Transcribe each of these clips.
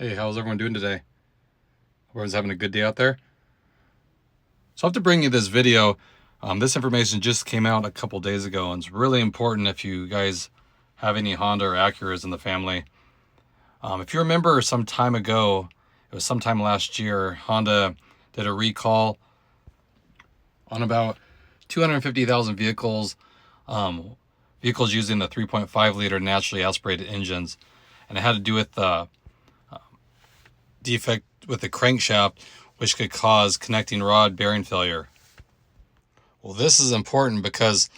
Hey, how's everyone doing today? Everyone's having a good day out there? So I have to bring you this video. This information just came out a couple days ago, and it's really important if you guys have any Honda or Acuras in the family. If you remember some time ago, it was sometime last year, Honda did a recall on about 250,000 vehicles, vehicles using the 3.5 liter naturally aspirated engines. And it had to do with the defect with the crankshaft, which could cause connecting rod bearing failure. Well, this is important because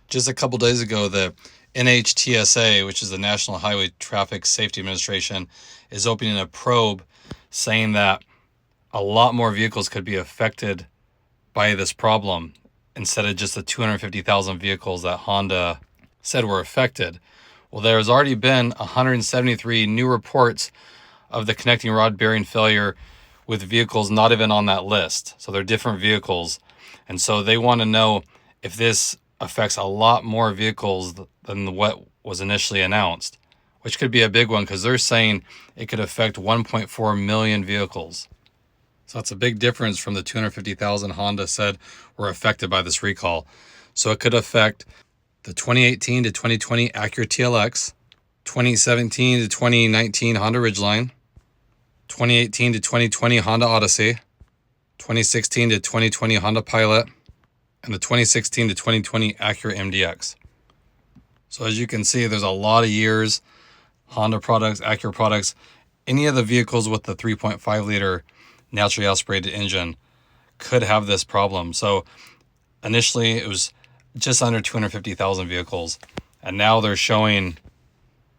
just a couple days ago, the NHTSA, which is the National Highway Traffic Safety Administration, is opening a probe saying that a lot more vehicles could be affected by this problem instead of just the 250,000 vehicles that Honda said were affected. Well, there has already been 173 new reports of the connecting rod bearing failure with vehicles not even on that list. So they're different vehicles. And so they want to know if this affects a lot more vehicles than what was initially announced, which could be a big one because they're saying it could affect 1.4 million vehicles. So that's a big difference from the 250,000 Honda said were affected by this recall. So it could affect the 2018 to 2020 Acura TLX, 2017 to 2019 Honda Ridgeline, 2018 to 2020 Honda Odyssey, 2016 to 2020 Honda Pilot, and the 2016 to 2020 Acura MDX. So as you can see, there's a lot of years, Honda products, Acura products, any of the vehicles with the 3.5 liter naturally aspirated engine could have this problem. So initially it was just under 250,000 vehicles, and now they're showing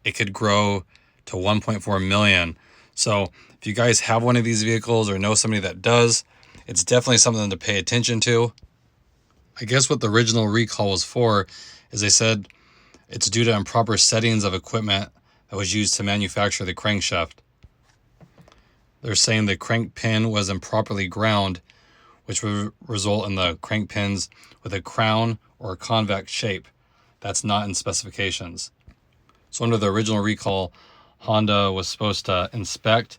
it could grow to 1.4 million. So if you guys have one of these vehicles or know somebody that does, it's definitely something to pay attention to. I guess what the original recall was for is they said it's due to improper settings of equipment that was used to manufacture the crankshaft. They're saying the crank pin was improperly ground, which would result in the crank pins with a crown or a convex shape. That's not in specifications. So under the original recall, Honda was supposed to inspect,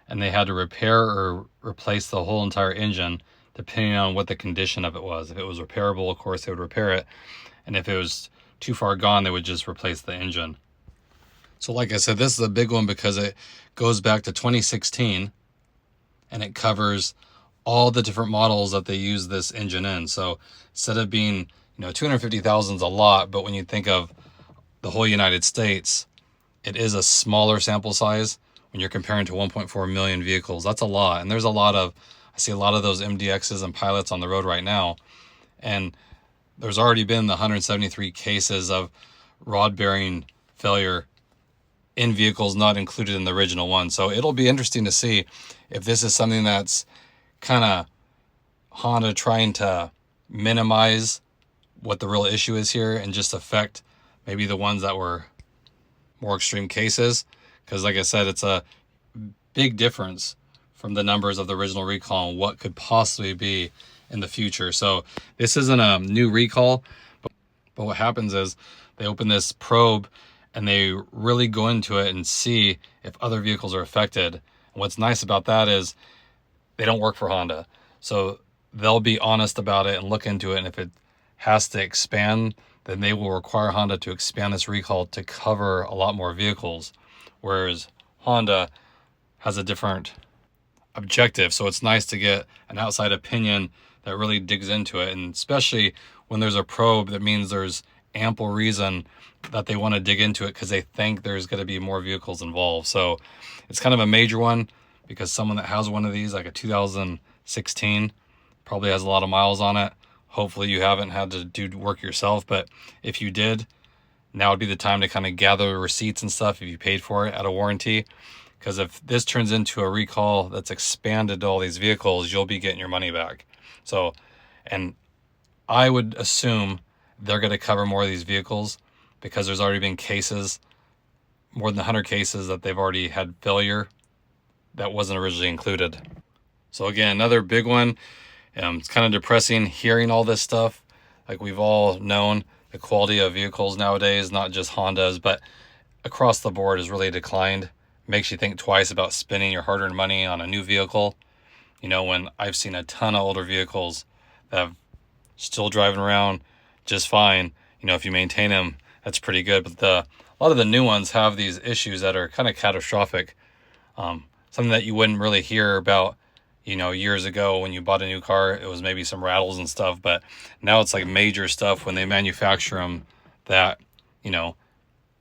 and they had to repair or replace the whole entire engine depending on what the condition of it was. If it was repairable, of course, they would repair it. And if it was too far gone, they would just replace the engine. So like I said, this is a big one because it goes back to 2016, and it covers all the different models that they use this engine in. So instead of being, 250,000 is a lot, but when you think of the whole United States, it is a smaller sample size when you're comparing to 1.4 million vehicles. That's a lot. And there's I see a lot of those MDXs and Pilots on the road right now. And there's already been the 173 cases of rod bearing failure in vehicles not included in the original one. So it'll be interesting to see if this is something that's kind of Honda trying to minimize what the real issue is here and just affect maybe the ones that were more extreme cases. Because like I said, it's a big difference from the numbers of the original recall and what could possibly be in the future. So this isn't a new recall, but what happens is they open this probe and they really go into it and see if other vehicles are affected. And what's nice about that is they don't work for Honda. So they'll be honest about it and look into it. And if it has to expand, then they will require Honda to expand this recall to cover a lot more vehicles. Whereas Honda has a different objective. So it's nice to get an outside opinion that really digs into it. And especially when there's a probe, that means there's ample reason that they want to dig into it because they think there's going to be more vehicles involved. So it's kind of a major one because someone that has one of these, like a 2016, probably has a lot of miles on it. Hopefully you haven't had to do work yourself, but if you did, now would be the time to kind of gather receipts and stuff if you paid for it out of warranty. Because if this turns into a recall that's expanded to all these vehicles, you'll be getting your money back. So, and I would assume they're going to cover more of these vehicles because there's already been cases, more than 100 cases that they've already had failure that wasn't originally included. So again, another big one. It's kind of depressing hearing all this stuff. Like we've all known, the quality of vehicles nowadays, not just Hondas, but across the board has really declined. makes you think twice about spending your hard-earned money on a new vehicle. You know, when I've seen a ton of older vehicles that have still driving around just fine. You know, if you maintain them, that's pretty good. But a lot of the new ones have these issues that are kind of catastrophic. Something that you wouldn't really hear about, you know, years ago when you bought a new car. It was maybe some rattles and stuff, but now it's like major stuff when they manufacture them that, you know,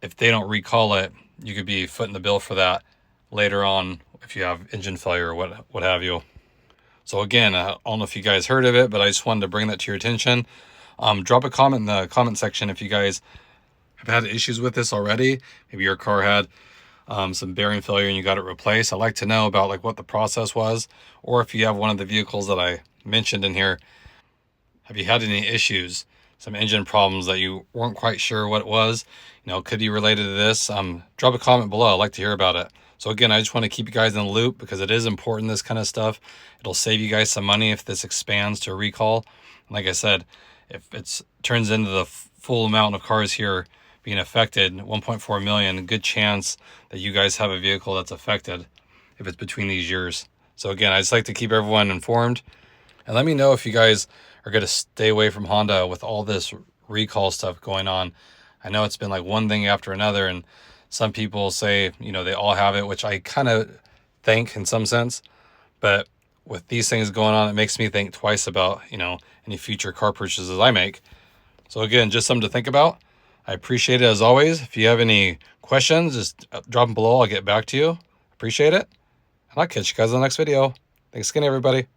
if they don't recall it, you could be footing the bill for that later on if you have engine failure or what have you. So again, I don't know if you guys heard of it, but I just wanted to bring that to your attention. Drop a comment in the comment section if you guys have had issues with this already. Maybe your car had some bearing failure and you got it replaced. I'd like to know about like what the process was, or if you have one of the vehicles that I mentioned in here, have you had any issues, some engine problems that you weren't quite sure what it was? You know, could be related to this? Drop a comment below. I'd like to hear about it. So again, I just want to keep you guys in the loop because it is important, this kind of stuff. It'll save you guys some money if this expands to a recall. Like I said, if it turns into the full amount of cars here being affected, 1.4 million, good chance that you guys have a vehicle that's affected if it's between these years. So again, I just like to keep everyone informed. And let me know if you guys are going to stay away from Honda with all this recall stuff going on. I know it's been like one thing after another, and some people say, you know, they all have it, which I kind of think in some sense. But with these things going on, it makes me think twice about, you know, any future car purchases I make. So again, just something to think about. I appreciate it as always. If you have any questions, just drop them below. I'll get back to you. Appreciate it. And I'll catch you guys in the next video. Thanks again, everybody.